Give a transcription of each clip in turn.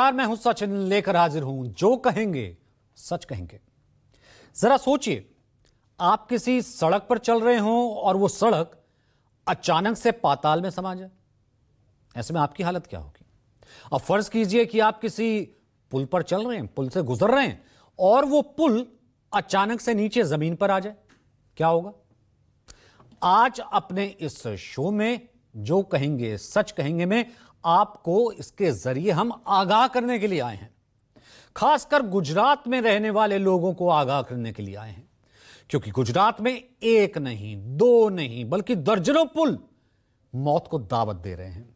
यार मैं हूं सचिन लेकर हाजिर हूं जो कहेंगे सच कहेंगे। जरा सोचिए, आप किसी सड़क पर चल रहे हो और वो सड़क अचानक से पाताल में समा जाए, ऐसे में आपकी हालत क्या होगी। अब फर्ज कीजिए कि आप किसी पुल पर चल रहे हैं, पुल से गुजर रहे हैं और वो पुल अचानक से नीचे जमीन पर आ जाए, क्या होगा। आज अपने इस शो में जो कहेंगे सच कहेंगे में आपको इसके जरिए हम आगाह करने के लिए आए हैं। खासकर गुजरात में रहने वाले लोगों को आगाह करने के लिए आए हैं, क्योंकि गुजरात में एक नहीं दो नहीं बल्कि दर्जनों पुल मौत को दावत दे रहे हैं।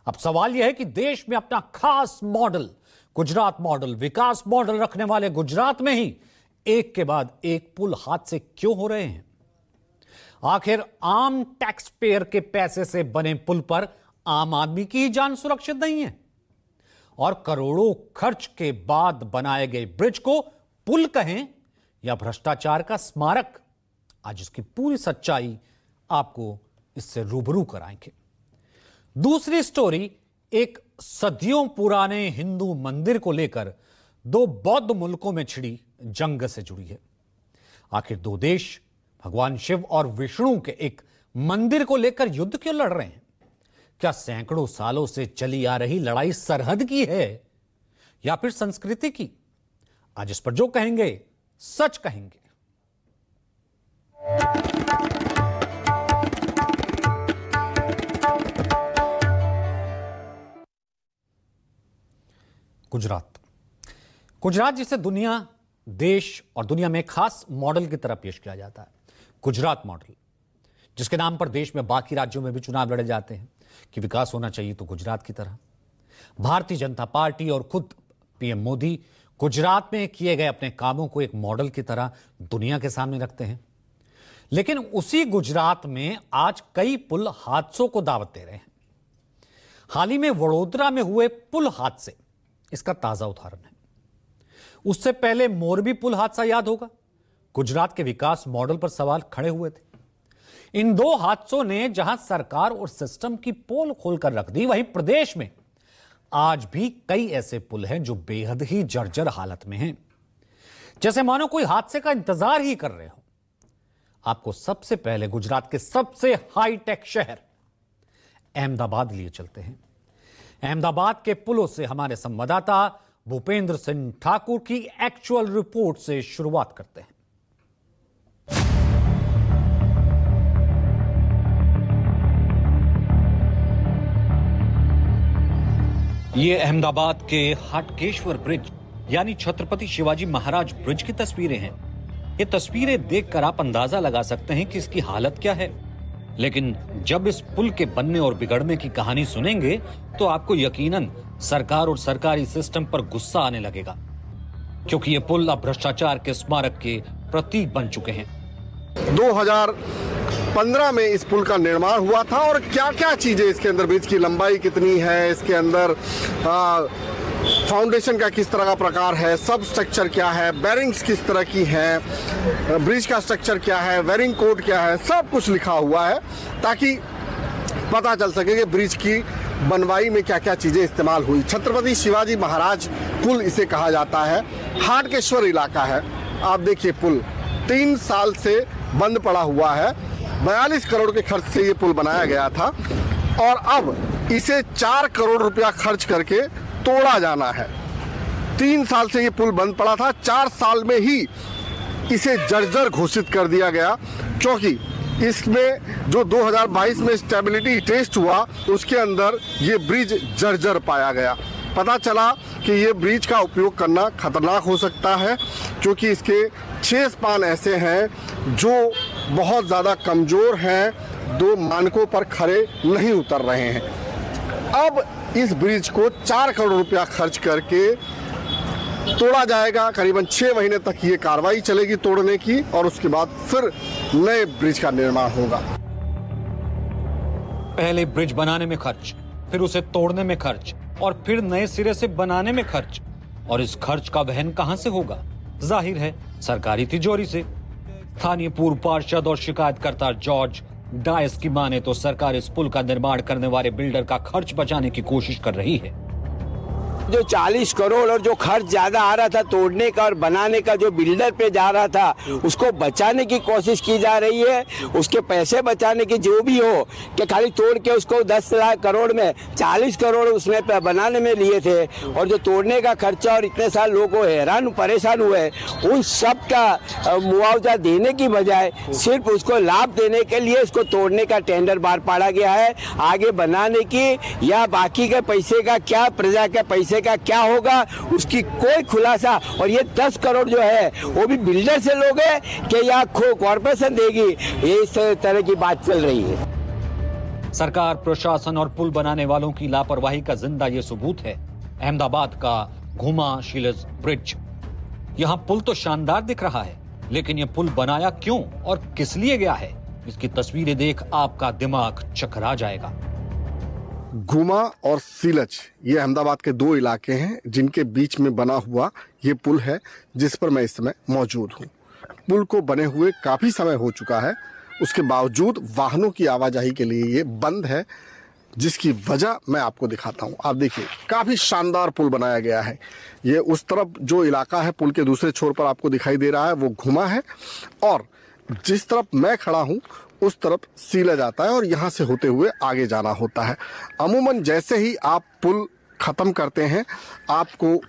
अब सवाल यह है कि देश में अपना खास मॉडल, गुजरात मॉडल, विकास मॉडल रखने वाले गुजरात में ही एक के बाद एक पुल हादसे क्यों हो रहे हैं। आखिर आम टैक्स पेयर के पैसे से बने पुल पर आम आदमी की ही जान सुरक्षित नहीं है और करोड़ों खर्च के बाद बनाए गए ब्रिज को पुल कहें या भ्रष्टाचार का स्मारक, आज इसकी पूरी सच्चाई आपको इससे रूबरू कराएंगे। दूसरी स्टोरी एक सदियों पुराने हिंदू मंदिर को लेकर दो बौद्ध मुल्कों में छिड़ी जंग से जुड़ी है। आखिर दो देश भगवान शिव और विष्णु के एक मंदिर को लेकर युद्ध क्यों लड़ रहे हैं। क्या सैकड़ों सालों से चली आ रही लड़ाई सरहद की है या फिर संस्कृति की। आज इस पर जो कहेंगे सच कहेंगे। गुजरात जिसे दुनिया, देश और दुनिया में खास मॉडल की तरह पेश किया जाता है। गुजरात मॉडल, जिसके नाम पर देश में बाकी राज्यों में भी चुनाव लड़े जाते हैं कि विकास होना चाहिए तो गुजरात की तरह। भारतीय जनता पार्टी और खुद पीएम मोदी गुजरात में किए गए अपने कामों को एक मॉडल की तरह दुनिया के सामने रखते हैं। लेकिन उसी गुजरात में आज कई पुल हादसों को दावत दे रहे हैं। हाल ही में वडोदरा में हुए पुल हादसे इसका ताजा उदाहरण है। उससे पहले मोरबी पुल हादसा याद होगा, गुजरात के विकास मॉडल पर सवाल खड़े हुए थे। इन दो हादसों ने जहां सरकार और सिस्टम की पोल खोलकर रख दी, वहीं प्रदेश में आज भी कई ऐसे पुल हैं जो बेहद ही जर्जर हालत में हैं, जैसे मानो कोई हादसे का इंतजार ही कर रहे हो। आपको सबसे पहले गुजरात के सबसे हाईटेक शहर अहमदाबाद लिए चलते हैं। अहमदाबाद के पुलों से हमारे संवाददाता भूपेंद्र सिंह ठाकुर की एक्चुअल रिपोर्ट से शुरुआत करते हैं। ये अहमदाबाद के हाटकेश्वर ब्रिज यानी छत्रपति शिवाजी महाराज ब्रिज की तस्वीरें हैं। ये तस्वीरें देखकर आप अंदाजा लगा सकते हैं कि इसकी हालत क्या है। लेकिन जब इस पुल के बनने और बिगड़ने की कहानी सुनेंगे तो आपको यकीनन सरकार और सरकारी सिस्टम पर गुस्सा आने लगेगा, क्योंकि ये पुल अब भ्रष्टाचार के स्मारक के प्रतीक बन चुके हैं। 2015 में इस पुल का निर्माण हुआ था और क्या क्या चीजें इसके अंदर, ब्रिज की लंबाई कितनी है, इसके अंदर फाउंडेशन का किस तरह का प्रकार है, सब स्ट्रक्चर क्या है, बेरिंग्स किस तरह की है, ब्रिज का स्ट्रक्चर क्या है, वेरिंग कोड क्या है, सब कुछ लिखा हुआ है ताकि पता चल सके कि ब्रिज की बनवाई में क्या क्या चीजें इस्तेमाल हुई। छत्रपति शिवाजी महाराज पुल इसे कहा जाता है। हाटकेश्वर इलाका है। आप देखिए, पुल 3 साल से बंद पड़ा हुआ है। 42 करोड़ के खर्च से ये पुल बनाया गया था और अब इसे 4 करोड़ रुपया खर्च करके तोड़ा जाना है। 3 साल से ये पुल बंद पड़ा था, 4 साल में ही इसे जर्जर घोषित कर दिया गया, क्योंकि इसमें जो 2022 में स्टेबिलिटी टेस्ट हुआ उसके अंदर ये ब्रिज जर्जर पाया गया। पता चला कि ये ब्रिज का उपयोग करना खतरनाक हो सकता है, क्योंकि इसके 6 स्पान ऐसे हैं जो बहुत ज़्यादा कमज़ोर हैं, 2 मानकों पर खड़े नहीं उतर रहे हैं। अब इस ब्रिज को 4 करोड़ रुपया खर्च करके तोड़ा जाएगा। करीबन 6 महीने तक ये कार्रवाई चलेगी तोड़ने की और उसके बाद फिर नए ब्रिज का निर्माण होगा। पहले ब्रिज बनाने में खर्च, फिर उसे तोड़ने में खर्च और फिर नए सिरे से बनाने में खर्च, और इस खर्च का वहन कहां से होगा। जाहिर है सरकारी तिजोरी से। स्थानीय पूर्व पार्षद और शिकायतकर्ता जॉर्ज डायस की माने तो सरकार इस पुल का निर्माण करने वाले बिल्डर का खर्च बचाने की कोशिश कर रही है। जो 40 करोड़ और जो खर्च ज्यादा आ रहा था तोड़ने का और बनाने का, जो बिल्डर पे जा रहा था, उसको बचाने की कोशिश की जा रही है। उसके पैसे बचाने की जो भी हो, कि खाली तोड़ के उसको 10 लाख करोड़ में 40 करोड़ उसने बनाने में लिए थे, और जो तोड़ने का खर्चा और इतने साल लोगों हैरान परेशान हुए, उन सब का मुआवजा देने की बजाय सिर्फ उसको लाभ देने के लिए उसको तोड़ने का टेंडर बाहर पाड़ा गया है। आगे बनाने की या बाकी के पैसे का क्या, प्रजा के पैसे का क्या होगा, उसकी कोई खुलासा, और ये 10 करोड़ जो है वो भी बिल्डर से लोगे कि या कॉर्पोरेशन देगी, ये इस तरह की बात चल रही है। सरकार, प्रशासन और पुल बनाने वालों की लापरवाही का जिंदा ये सबूत है अहमदाबाद का घुमा शीलज ब्रिज। यहां पुल तो शानदार दिख रहा है, लेकिन यह पुल बनाया क्यों और किस लिए गया है, इसकी तस्वीरें देख आपका दिमाग चकरा जाएगा। घुमा और सीलज ये अहमदाबाद के दो इलाके हैं जिनके बीच में बना हुआ ये पुल है, जिस पर मैं इस समय मौजूद हूँ। पुल को बने हुए काफी समय हो चुका है, उसके बावजूद वाहनों की आवाजाही के लिए ये बंद है, जिसकी वजह मैं आपको दिखाता हूँ। आप देखिए, काफी शानदार पुल बनाया गया है। ये उस तरफ जो इलाका है पुल के दूसरे छोर पर आपको दिखाई दे रहा है वो घुमा है, और जिस तरफ मैं खड़ा हूँ उस तरफ सीला जाता है, और यहाँ से होते हुए आगे जाना होता है। अमूमन जैसे ही आप पुल खत्म करते हैं आपको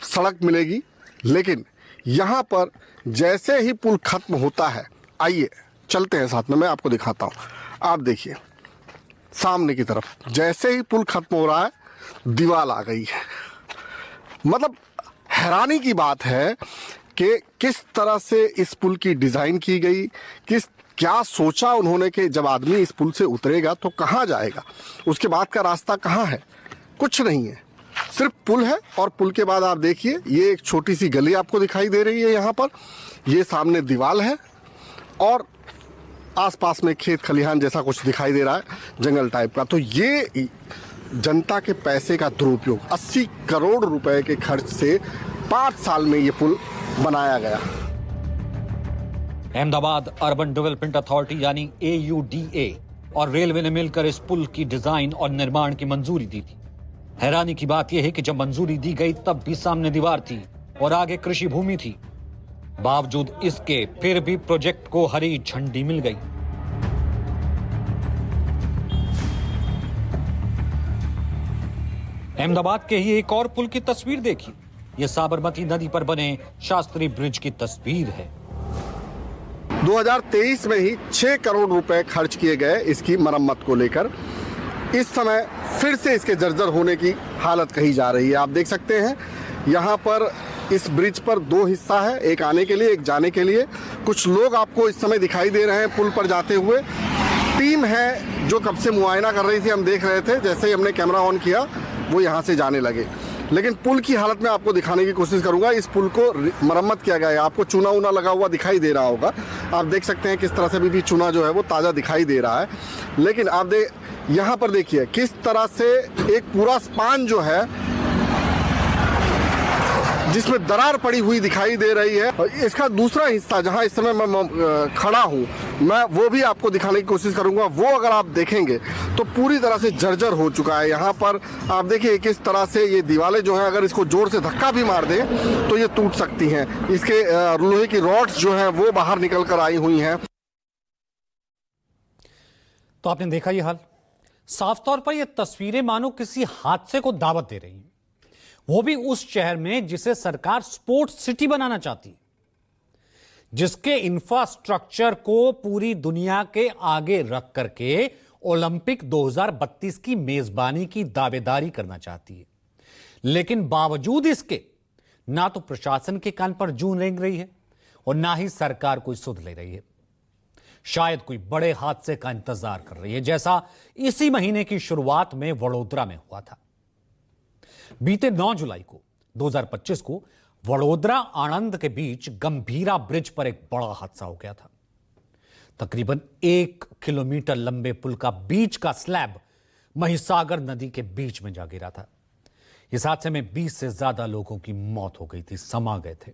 सड़क मिलेगी, लेकिन यहाँ पर जैसे ही पुल खत्म होता है, आइए चलते हैं साथ में, मैं आपको दिखाता हूँ। आप देखिए सामने की तरफ जैसे ही पुल खत्म हो रहा है दीवार आ गई है। मतलब हैरानी की बात है कि किस तरह से इस पुल की डिजाइन की गई, क्या सोचा उन्होंने कि जब आदमी इस पुल से उतरेगा तो कहाँ जाएगा, उसके बाद का रास्ता कहाँ है, कुछ नहीं है, सिर्फ पुल है। और पुल के बाद आप देखिए ये एक छोटी सी गली आपको दिखाई दे रही है, यहाँ पर ये सामने दीवार है, और आसपास में खेत खलिहान जैसा कुछ दिखाई दे रहा है, जंगल टाइप का। तो ये जनता के पैसे का दुरुपयोग, 80 करोड़ रुपए के खर्च से 5 साल में ये पुल बनाया गया। अहमदाबाद अर्बन डेवलपमेंट अथॉरिटी यानी AUDA और रेलवे ने मिलकर इस पुल की डिजाइन और निर्माण की मंजूरी दी थी। हैरानी की बात यह है कि जब मंजूरी दी गई तब भी सामने दीवार थी और आगे कृषि भूमि थी। बावजूद इसके फिर भी प्रोजेक्ट को हरी झंडी मिल गई। अहमदाबाद के ही एक और पुल की तस्वीर देखिए। यह साबरमती नदी पर बने शास्त्री ब्रिज की तस्वीर है। 2023 में ही 6 करोड़ रुपए खर्च किए गए इसकी मरम्मत को लेकर। इस समय फिर से इसके जर्जर होने की हालत कही जा रही है। आप देख सकते हैं यहाँ पर इस ब्रिज पर 2 हिस्सा है, एक आने के लिए, एक जाने के लिए। कुछ लोग आपको इस समय दिखाई दे रहे हैं पुल पर जाते हुए। टीम है जो कब से मुआयना कर रही थी, हम देख रहे थे। जैसे ही हमने कैमरा ऑन किया वो यहाँ से जाने लगे। लेकिन पुल की हालत में आपको दिखाने की कोशिश करूंगा। इस पुल को मरम्मत किया गया है, आपको चूना उना लगा हुआ दिखाई दे रहा होगा। आप देख सकते हैं किस तरह से भी चूना जो है वो ताज़ा दिखाई दे रहा है। लेकिन आप यहाँ पर देखिए किस तरह से एक पूरा स्पान जो है जिसमें दरार पड़ी हुई दिखाई दे रही है। और इसका दूसरा हिस्सा जहां इस समय मैं खड़ा हूं, मैं वो भी आपको दिखाने की कोशिश करूंगा। वो अगर आप देखेंगे तो पूरी तरह से जर्जर हो चुका है। यहाँ पर आप देखिए किस तरह से ये दीवारें जो हैं, अगर इसको जोर से धक्का भी मार दे तो ये टूट सकती हैं। इसके लोहे की रॉड्स जो हैं वो बाहर निकल कर आई हुई हैं। तो आपने देखा ये हाल। साफ तौर पर ये तस्वीरें मानो किसी हादसे को दावत दे रही हैं, वो भी उस शहर में जिसे सरकार स्पोर्ट्स सिटी बनाना चाहती है, जिसके इंफ्रास्ट्रक्चर को पूरी दुनिया के आगे रख करके ओलंपिक 2032 की मेजबानी की दावेदारी करना चाहती है। लेकिन बावजूद इसके ना तो प्रशासन के कान पर जूं रेंग रही है और ना ही सरकार कोई सुध ले रही है। शायद कोई बड़े हादसे का इंतजार कर रही है, जैसा इसी महीने की शुरुआत में वडोदरा में हुआ था। बीते 9 जुलाई को 2025 को वडोदरा आणंद के बीच गंभीरा ब्रिज पर एक बड़ा हादसा हो गया था। तकरीबन 1 किलोमीटर लंबे पुल का बीच का स्लैब महिसागर नदी के बीच में जा गिरा था। इस हादसे में 20 से ज्यादा लोगों की मौत हो गई थी, समा गए थे,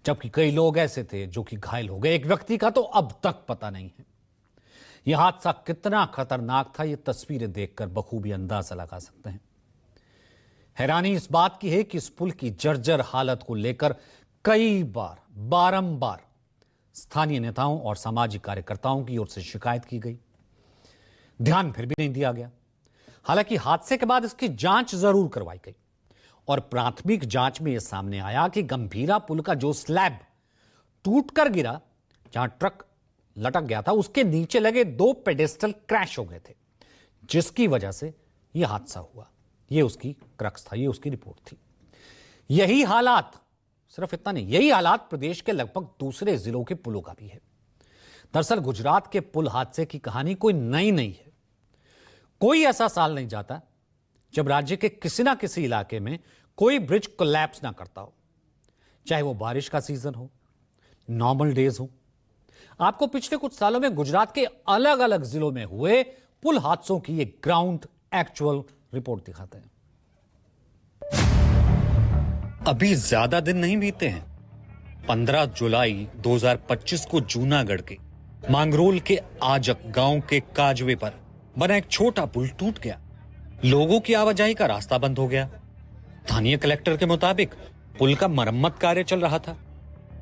जबकि कई लोग ऐसे थे जो कि घायल हो गए। एक व्यक्ति का तो अब तक पता नहीं है। यह हादसा कितना खतरनाक था, यह तस्वीरें देखकर बखूबी अंदाजा लगा सकते हैं। हैरानी इस बात की है कि इस पुल की जर्जर हालत को लेकर कई बार बारंबार स्थानीय नेताओं और सामाजिक कार्यकर्ताओं की ओर से शिकायत की गई, ध्यान फिर भी नहीं दिया गया। हालांकि हादसे के बाद इसकी जांच जरूर करवाई गई और प्राथमिक जांच में यह सामने आया कि गंभीरा पुल का जो स्लैब टूटकर गिरा, जहां ट्रक लटक गया था, उसके नीचे लगे 2 पेडेस्टल क्रैश हो गए थे, जिसकी वजह से यह हादसा हुआ। यह उसकी क्रक्स था, यह उसकी रिपोर्ट थी। यही हालात, सिर्फ इतना नहीं, यही हालात प्रदेश के लगभग दूसरे जिलों के पुलों का भी है। दरअसल गुजरात के पुल हादसे की कहानी कोई नई नहीं है। कोई ऐसा साल नहीं जाता जब राज्य के किसी ना किसी इलाके में कोई ब्रिज कोलैप्स ना करता हो, चाहे वो बारिश का सीजन हो, नॉर्मल डेज हो। आपको पिछले कुछ सालों में गुजरात के अलग अलग जिलों में हुए पुल हादसों की एक ग्राउंड एक्चुअल रिपोर्ट दिखाते हैं। अभी ज्यादा दिन नहीं बीते हैं। 15 जुलाई 2025 को जूनागढ़ के मांगरोल के आजक गांव के काजवे पर बना एक छोटा पुल टूट गया। लोगों की आवाजाही का रास्ता बंद हो गया। स्थानीय कलेक्टर के मुताबिक पुल का मरम्मत कार्य चल रहा था।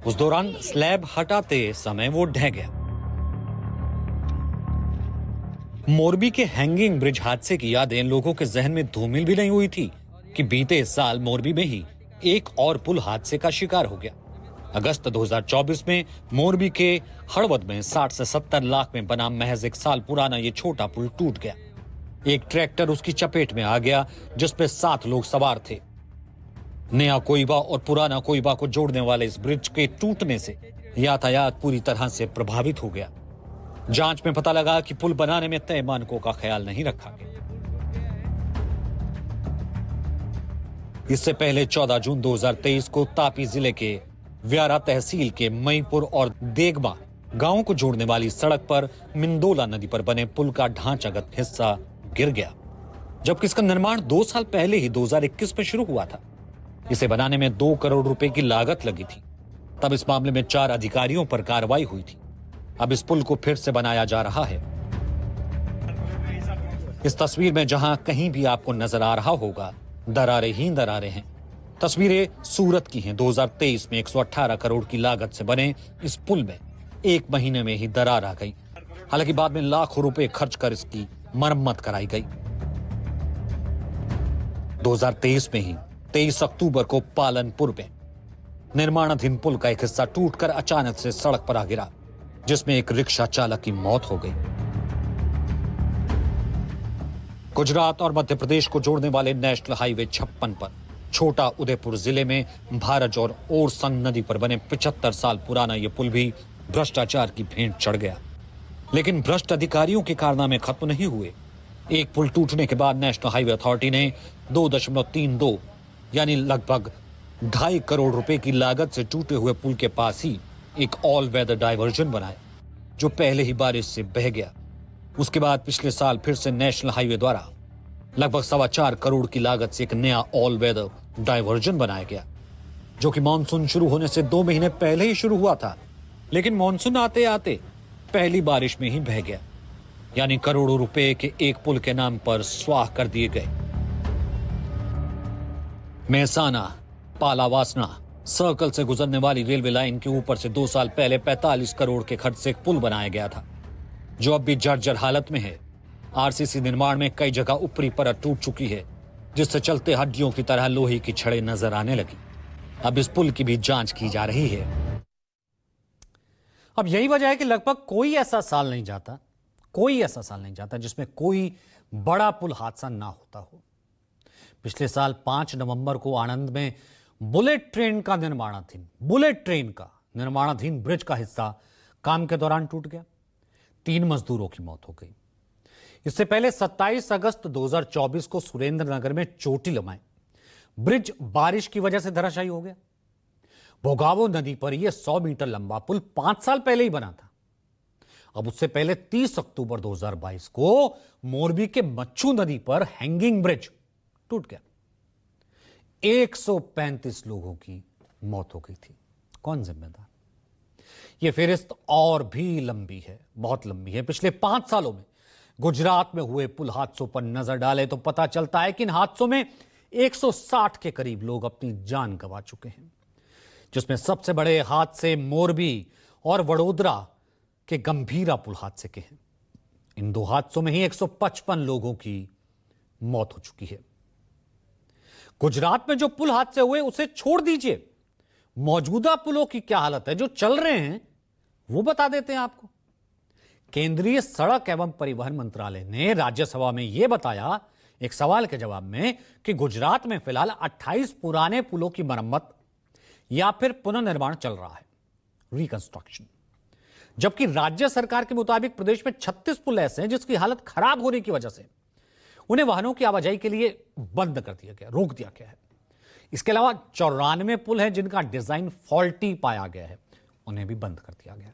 उस दौरान स्लैब हटाते समय वो ढह गया। मोरबी के हैंगिंग ब्रिज हादसे की यादें लोगों के जहन में धूमिल भी नहीं हुई थी कि बीते साल मोरबी में ही एक और पुल हादसे का शिकार हो गया। अगस्त 2024 में मोरबी के हड़वद में 60 से 70 लाख में बना महज 1 साल पुराना ये छोटा पुल टूट गया। एक ट्रैक्टर उसकी चपेट में आ गया, जिसपे 7 लोग सवार थे। नया कोइबा और पुराना कोइबा को जोड़ने वाले इस ब्रिज के टूटने से यातायात पूरी तरह से प्रभावित हो गया। जांच में पता लगा कि पुल बनाने में तय मानकों का ख्याल नहीं रखा गया। इससे पहले 14 जून 2023 को तापी जिले के व्यारा तहसील के मईपुर और देगमा गांवों को जोड़ने वाली सड़क पर मिंदोला नदी पर बने पुल का ढांचागत हिस्सा गिर गया, जबकि इसका निर्माण 2 साल पहले ही 2021 में शुरू हुआ था। इसे बनाने में 2 करोड़ रुपए की लागत लगी थी। तब इस मामले में 4 अधिकारियों पर कार्रवाई हुई थी। अब इस पुल को फिर से बनाया जा रहा है। इस तस्वीर में जहां कहीं भी आपको नजर आ रहा होगा दरारें ही दरारें हैं। तस्वीरें सूरत की हैं। 2023 में 118 करोड़ की लागत से बने इस पुल में 1 महीने में ही दरार आ गई। हालांकि बाद में लाखों रुपए खर्च कर इसकी मरम्मत कराई गई। 2023 में ही 23 अक्टूबर को पालनपुर में निर्माणाधीन पुल का एक हिस्सा टूटकर अचानक से सड़क पर आ गिरा, जिसमें एक रिक्शा चालक की मौत हो गई। गुजरात और मध्य प्रदेश को जोड़ने वाले नेशनल हाईवे 56 पर छोटा उदयपुर जिले में भारज और ओरसंग नदी पर बने 75 साल पुराना यह पुल भी भ्रष्टाचार की भेंट चढ़ गया। लेकिन भ्रष्ट अधिकारियों के कारनामे खत्म नहीं हुए। एक पुल टूटने के बाद नेशनल हाईवे अथॉरिटी ने 2.32 यानी लगभग 2.5 करोड़ रुपए की लागत से टूटे हुए पुल के पास ही एक ऑल वेदर डायवर्जन बनाया, जो पहले ही बारिश से बह गया। उसके बाद पिछले साल फिर से नेशनल हाईवे द्वारा लगभग 4.25 करोड़ की लागत से एक नया ऑल वेदर डायवर्जन बनाया गया, जो कि मानसून शुरू होने से 2 महीने पहले ही शुरू हुआ था। लेकिन मानसून आते आते पहली बारिश में ही बह गया, यानी करोड़ों रुपए के एक पुल के नाम पर स्वाह कर दिए गए। मेहसाना पालावासना सर्कल से गुजरने वाली रेलवे लाइन के ऊपर से 2 साल पहले 45 करोड़ के खर्च से एक पुल बनाया गया था, जो अब भी जर्जर हालत में है। आरसीसी निर्माण में कई जगह ऊपरी परत टूट चुकी है, जिससे चलते हड्डियों की तरह लोहे की छड़ें नजर आने लगी। अब इस पुल की भी जांच की जा रही है। अब यही वजह है कि लगभग कोई ऐसा साल नहीं जाता जिसमें कोई बड़ा पुल हादसा ना होता हो। पिछले साल 5 नवंबर को आणंद में बुलेट ट्रेन का निर्माणाधीन ब्रिज का हिस्सा काम के दौरान टूट गया। 3 मजदूरों की मौत हो गई। इससे पहले 27 अगस्त 2024 को सुरेंद्रनगर में चोटिल में ब्रिज बारिश की वजह से धराशायी हो गया। भोगावो नदी पर यह 100 मीटर लंबा पुल 5 साल पहले ही बना था। अब उससे पहले 30 अक्टूबर 2022 को मोरबी के मच्छू नदी पर हैंगिंग ब्रिज टूट गया। 135 लोगों की मौत हो गई थी। कौन जिम्मेदार? यह फेरिस्त और भी लंबी है, बहुत लंबी है। पिछले 5 सालों में गुजरात में हुए पुल हादसों पर नजर डालें तो पता चलता है कि इन हादसों में 160 के करीब लोग अपनी जान गंवा चुके हैं, जिसमें सबसे बड़े हादसे मोरबी और वडोदरा के गंभीरा पुल हादसे के हैं। इन दो हादसों में ही 155 लोगों की मौत हो चुकी है। गुजरात में जो पुल हादसे हुए उसे छोड़ दीजिए, मौजूदा पुलों की क्या हालत है जो चल रहे हैं वो बता देते हैं आपको। केंद्रीय सड़क एवं परिवहन मंत्रालय ने राज्यसभा में यह बताया एक सवाल के जवाब में कि गुजरात में फिलहाल 28 पुराने पुलों की मरम्मत या फिर पुनर्निर्माण चल रहा है, रिकंस्ट्रक्शन, जबकि राज्य सरकार के मुताबिक प्रदेश में 36 पुल ऐसे हैं जिसकी हालत खराब होने की वजह से उन्हें वाहनों की आवाजाही के लिए बंद कर दिया गया, रोक दिया गया है। इसके अलावा 94 पुल हैं जिनका डिजाइन फॉल्टी पाया गया है, उन्हें भी बंद कर दिया गया है।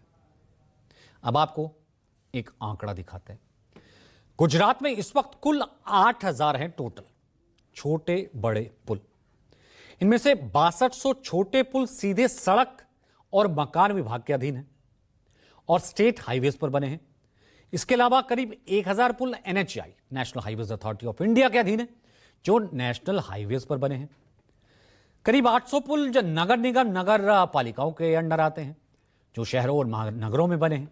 अब आपको एक आंकड़ा दिखाते हैं। गुजरात में इस वक्त कुल 8000 हैं टोटल छोटे बड़े पुल। इनमें से 6200 छोटे पुल सीधे सड़क और मकान विभाग के अधीन हैं और स्टेट हाईवेज पर बने हैं। इसके अलावा करीब 1000 पुल NHAI, national highways authority of India के अधीन है, जो नेशनल हाईवेज पर बने हैं। करीब 800 पुल जो नगर निगम नगर पालिकाओं के अंडर आते हैं, जो शहरों और महानगरों में बने हैं।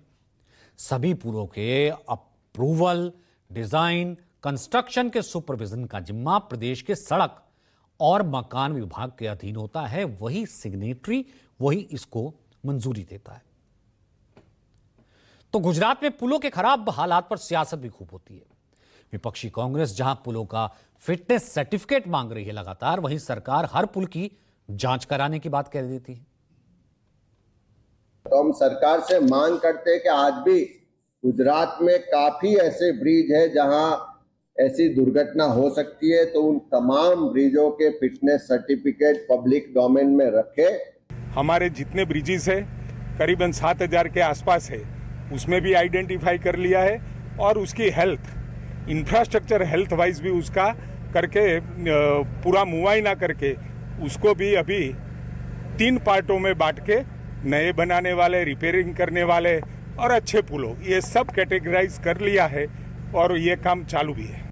सभी पुलों के अप्रूवल, डिजाइन, कंस्ट्रक्शन के सुपरविजन का जिम्मा प्रदेश के सड़क और मकान विभाग के अधीन होता है। वही सिग्नेटरी, वही इसको मंजूरी देता है। तो गुजरात में पुलों के खराब हालात पर सियासत भी खूब होती है। विपक्षी कांग्रेस जहां पुलों का फिटनेस सर्टिफिकेट मांग रही है लगातार, वहीं सरकार हर पुल की जांच कराने की बात कह देती है। तो हम सरकार से मांग करते हैं कि आज भी गुजरात में काफी ऐसे ब्रिज है जहां ऐसी दुर्घटना हो सकती है, तो उन तमाम ब्रिजों के फिटनेस सर्टिफिकेट पब्लिक डोमेन में रखे। हमारे जितने ब्रिजेस है करीबन 7000 के आसपास है, उसमें भी आइडेंटिफाई कर लिया है और उसकी हेल्थ इंफ्रास्ट्रक्चर हेल्थ वाइज भी उसका करके पूरा मुआयना करके उसको भी अभी 3 पार्टों में बांट के नए बनाने वाले, रिपेयरिंग करने वाले और अच्छे पुलों, ये सब कैटेगराइज कर लिया है और ये काम चालू भी है।